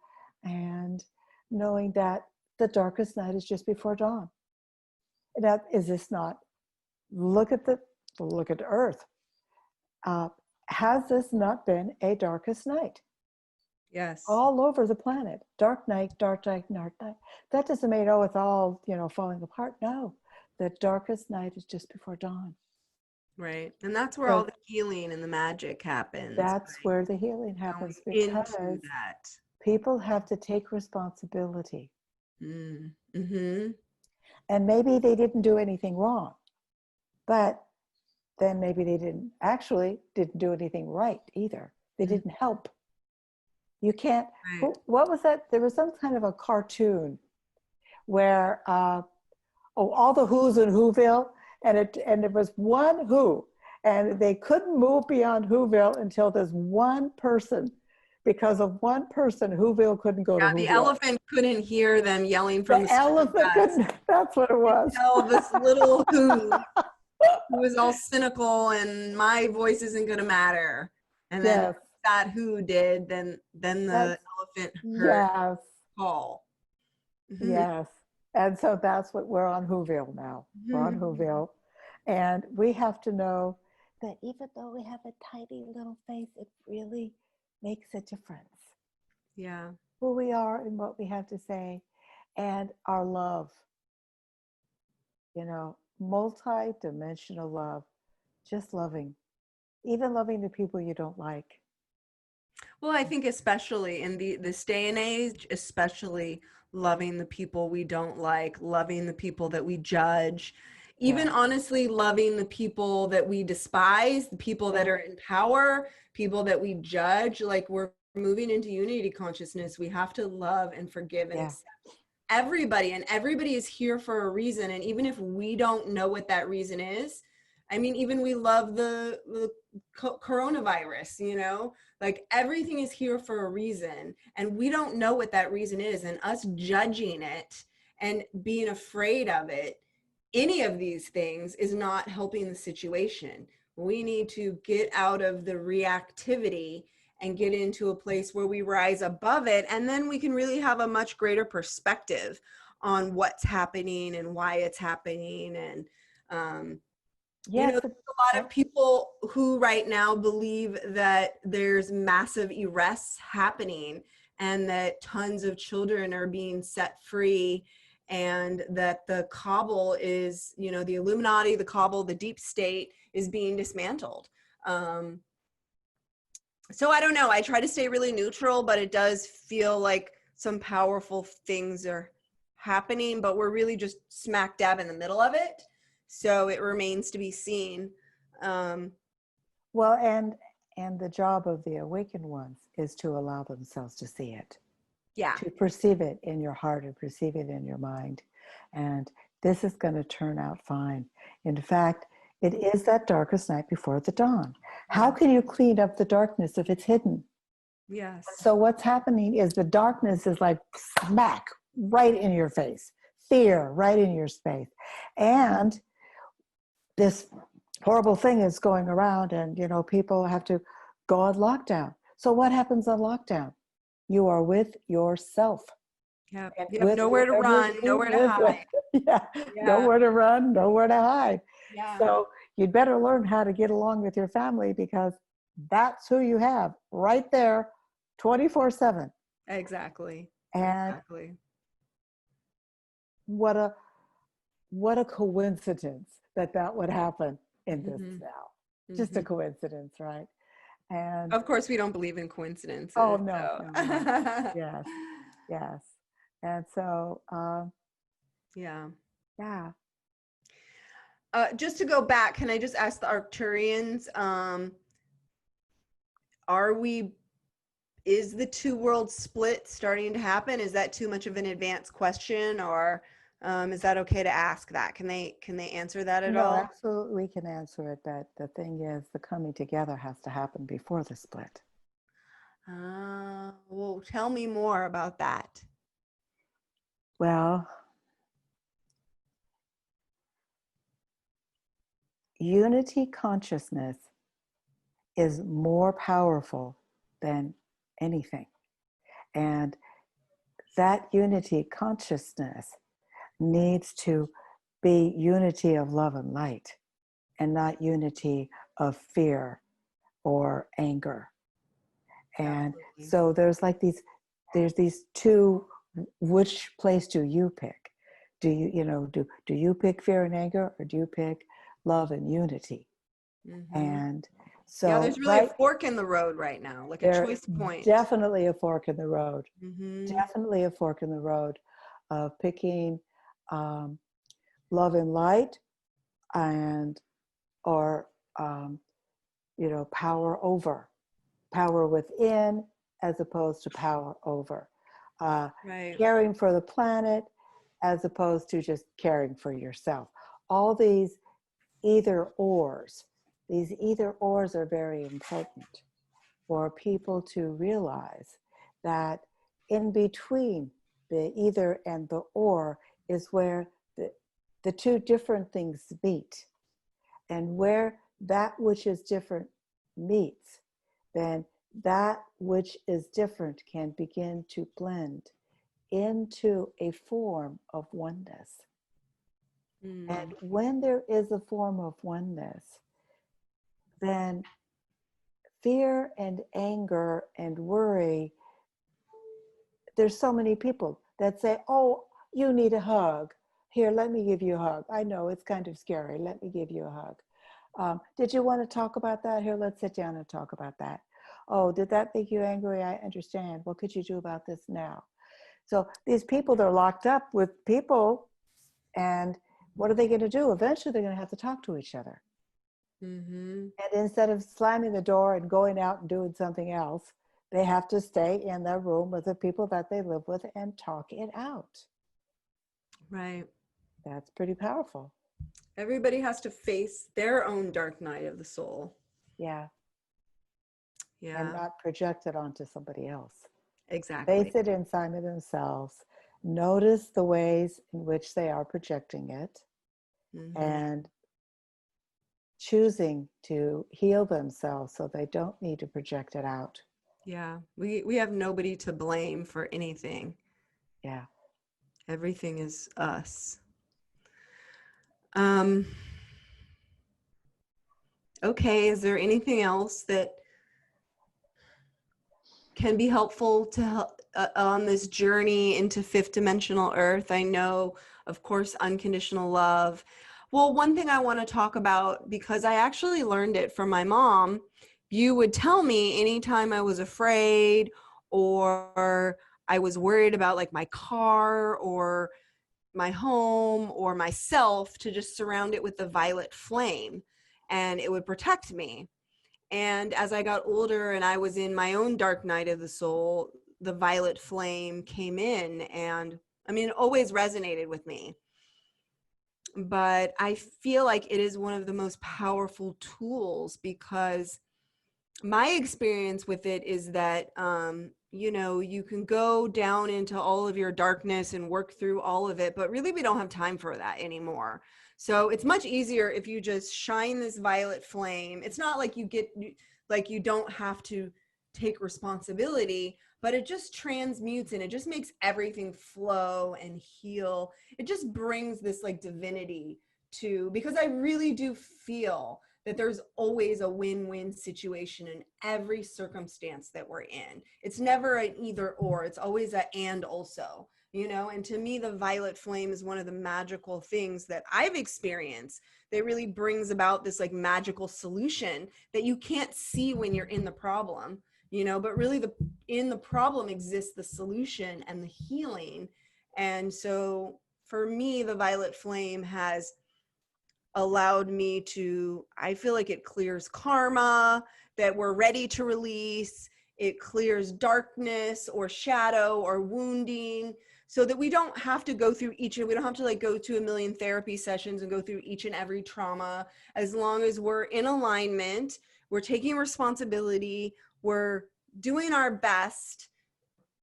and knowing that the darkest night is just before dawn. Now, is this not, look at Earth. Has this not been a darkest night? Yes. All over the planet. Dark night, dark night, dark night. That doesn't mean, oh, it's all, falling apart. No, the darkest night is just before dawn. Right. And that's where all the healing and the magic happens. That's where the healing happens, because people have to take responsibility. And maybe they didn't do anything wrong, but then maybe they didn't do anything right either. They didn't help. You can't, what was that? There was some kind of a cartoon where, all the who's in Whoville, and there was one who, and they couldn't move beyond Whoville until there's one person. Because of one person, Whoville couldn't go to Whoville. The elephant couldn't hear them yelling from the elephant couldn't, that's what it was. Tell this little who was all cynical and my voice isn't going to matter. And then that who did, then the elephant heard call. Yes. And so that's what we're on Whoville now. We're on Whoville. And we have to know that even though we have a tiny little face, it really makes a difference. Yeah. Who we are and what we have to say, and our love. Multi-dimensional love. Just loving. Even loving the people you don't like. Well, I think especially in this day and age, especially loving the people we don't like, loving the people that we judge, even honestly loving the people that we despise, the people that are in power, people that we judge. Like, we're moving into unity consciousness. We have to love and forgive and accept everybody, and everybody is here for a reason. And even if we don't know what that reason is, I mean, even we love the coronavirus, you know, like everything is here for a reason, and we don't know what that reason is. And us judging it and being afraid of it, any of these things is not helping the situation. We need to get out of the reactivity and get into a place where we rise above it. And then we can really have a much greater perspective on what's happening and why it's happening. And, you know, Yes. there's a lot of people who right now believe that there's massive arrests happening and that tons of children are being set free, and that the cabal is, you know, the Illuminati, the cabal, the deep state is being dismantled. So I don't know. I try to stay really neutral, but it does feel like some powerful things are happening, but we're really just smack dab in the middle of it. So it remains to be seen. Well, and the job of the awakened ones is to allow themselves to see it. Yeah. To perceive it in your heart and perceive it in your mind. And this is going to turn out fine. In fact, it is that darkest night before the dawn. How can you clean up the darkness if it's hidden? Yes. So what's happening is the darkness is like smack right in your face, fear right in your space. And this horrible thing is going around, and, you know, people have to go on lockdown. So what happens on lockdown? You are with yourself. Yeah. You have nowhere to run, nowhere to hide. Yeah. Nowhere to run, nowhere to hide. Yeah. So you'd better learn how to get along with your family, because that's who you have right there 24/7. Exactly. And exactly. what a coincidence that would happen in this now. Just a coincidence, right? And of course we don't believe in coincidences. oh no, So. no. Yes. And so Yeah. Just to go back, can I just ask the Arcturians, is the two world split starting to happen? Is that too much of an advanced question, or is that okay to ask that? Can they answer that at all? No, absolutely, we can answer it. That the thing is, the coming together has to happen before the split. Well, tell me more about that. Well, unity consciousness is more powerful than anything. And that unity consciousness needs to be unity of love and light, and not unity of fear or anger. And Absolutely. so there's these two, which place do you pick? Do you pick fear and anger, or do you pick love and unity? And so yeah, there's really a fork in the road right now, like a choice point. Definitely a fork in the road. Definitely a fork in the road of picking love and light, and or power within, as opposed to power over. Caring for the planet as opposed to just caring for yourself. All these either ors are very important for people to realize that in between the either and the or is where the two different things meet. And where that which is different meets, then that which is different can begin to blend into a form of oneness. And when there is a form of oneness, then fear and anger and worry, there's so many people that say, oh, you need a hug. Here, let me give you a hug. I know it's kind of scary. Let me give you a hug. Did you want to talk about that? Here, let's sit down and talk about that. Oh, did that make you angry? I understand. What could you do about this now? So these people, they're locked up with people, and what are they going to do? Eventually, they're going to have to talk to each other. And instead of slamming the door and going out and doing something else, they have to stay in their room with the people that they live with and talk it out. Right. That's pretty powerful. Everybody has to face their own dark night of the soul. Yeah. And Yeah, not project it onto somebody else. exactly. Face it inside of themselves. Notice the ways in which they are projecting it Hmm. and choosing to heal themselves so they don't need to project it out. Yeah, we have nobody to blame for anything. Yeah. Everything is us. Um, okay, is there anything else that can be helpful to help on this journey into fifth dimensional earth? I know, of course, unconditional love. Well, one thing I want to talk about, because I actually learned it from my mom, you would tell me anytime I was afraid or I was worried about like my car or my home or myself, to just surround it with the violet flame, and it would protect me. And as I got older and I was in my own dark night of the soul, the violet flame came in, and I mean, it always resonated with me. But I feel like it is one of the most powerful tools, because my experience with it is that, you know, you can go down into all of your darkness and work through all of it, but really we don't have time for that anymore. So it's much easier if you just shine this violet flame. It's not like like you don't have to take responsibility, but it just transmutes and it just makes everything flow and heal. It just brings this like divinity to, because I really do feel that there's always a win-win situation in every circumstance that we're in. It's never an either or, it's always a and also, you know. And to me, the violet flame is one of the magical things that I've experienced that really brings about this like magical solution that you can't see when you're in the problem, you know, but really in the problem exists the solution and the healing. And so for me, the violet flame has allowed me to, I feel like it clears karma that we're ready to release. It clears darkness or shadow or wounding, so that we don't have to go through we don't have to like go to a million therapy sessions and go through each and every trauma. As long as we're in alignment, we're taking responsibility, we're doing our best,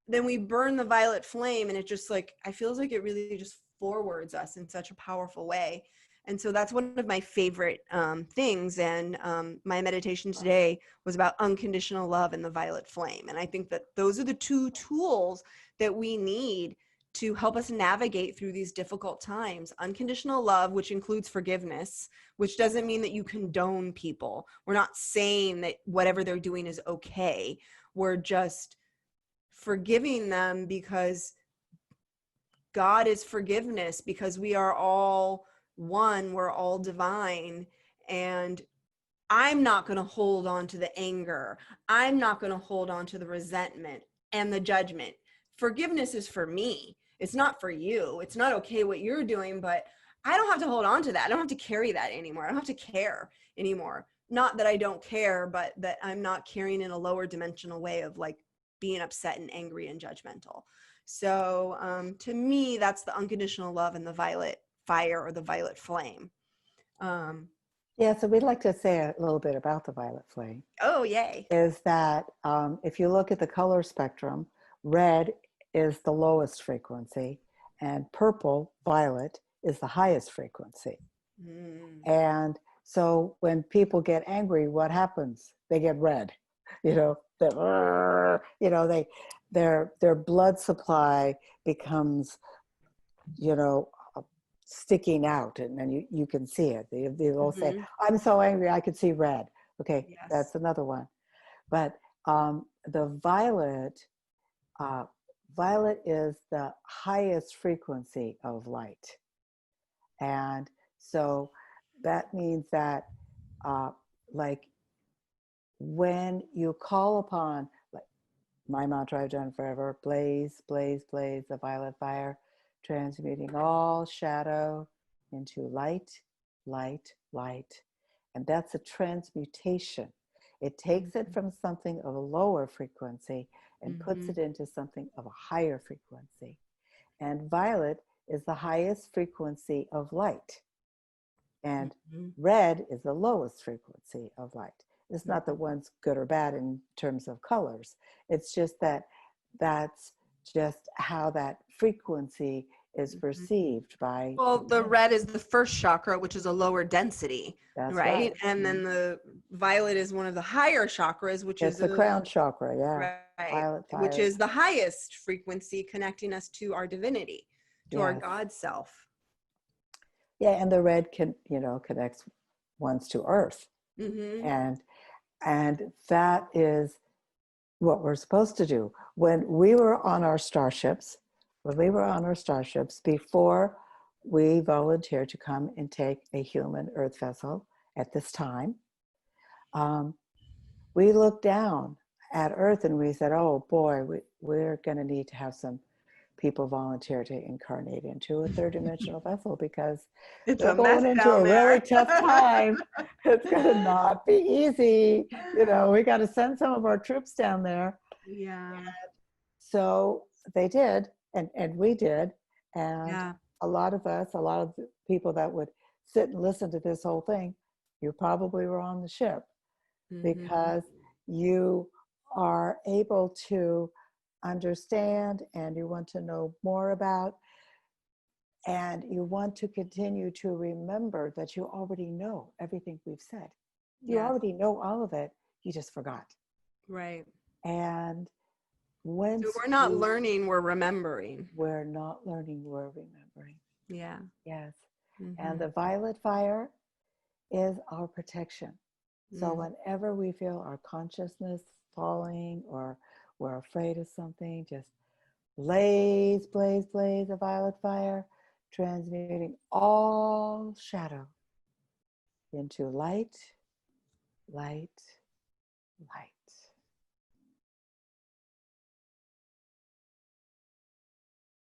then we burn the violet flame, and it just like, I feels like it really just forwards us in such a powerful way. And so that's one of my favorite things. And my meditation today was about unconditional love and the violet flame. And I think that those are the two tools that we need to help us navigate through these difficult times. Unconditional love, which includes forgiveness, which doesn't mean that you condone people. We're not saying that whatever they're doing is okay. We're just forgiving them because God is forgiveness, because we are all one, we're all divine. And I'm not going to hold on to the anger. I'm not going to hold on to the resentment and the judgment. Forgiveness is for me. It's not for you. It's not okay what you're doing, but I don't have to hold on to that. I don't have to carry that anymore. I don't have to care anymore. Not that I don't care, but that I'm not carrying in a lower dimensional way of like being upset and angry and judgmental. So to me, that's the unconditional love and the violet fire or the violet flame. Um, Yeah, so we'd like to say a little bit about the violet flame. oh, yay. Is that if you look at the color spectrum, red is the lowest frequency, and purple, violet, is the highest frequency. Mm. And so when people get angry, what happens? They get red. You know, their blood supply becomes, you know, sticking out, and then you can see it. They'll say, Mm-hmm. I'm so angry, I could see red. Okay, Yes. that's another one. But the violet is the highest frequency of light. And so that means that, like, when you call upon, like my mantra I've done forever, blaze, blaze, blaze the violet fire, transmuting all shadow into light, light, light. And that's a transmutation. It takes it from something of a lower frequency and puts Mm-hmm. it into something of a higher frequency. And violet is the highest frequency of light. And Mhm. red is the lowest frequency of light. It's not that one's good or bad in terms of colors. It's just that that's just how that frequency is perceived by Well, the humanity. red is the first chakra, which is a lower density, That's right? right. And then the violet is one of the higher chakras, which It's is the crown chakra, yeah. right, Violet which fire. is the highest frequency connecting us to our divinity, to our Yes. God self. Yeah, and the red can, connects ones to earth. Mm-hmm. And that is what we're supposed to do. When we were on our starships, before we volunteered to come and take a human earth vessel at this time, we looked down at earth and we said, oh boy, we're going to need to have some people volunteer to incarnate into a third dimensional vessel because It's we're a mess going into down a really there. tough time. It's going to not be easy. We got to send some of our troops down there. Yeah. So they did, and we did. And Yeah. a lot of the people that would sit and listen to this whole thing, you probably were on the ship because you are able to understand and you want to know more about and you want to continue to remember that you already know everything we've said. You already know all of it, you just forgot. Right. And So once we're not learning, we're remembering. we're not learning, we're remembering. Yeah. Yes. Mm-hmm. And the violet fire is our protection. So whenever we feel our consciousness falling or we're afraid of something, just blaze, blaze, blaze a violet fire, transmuting all shadow into light, light, light.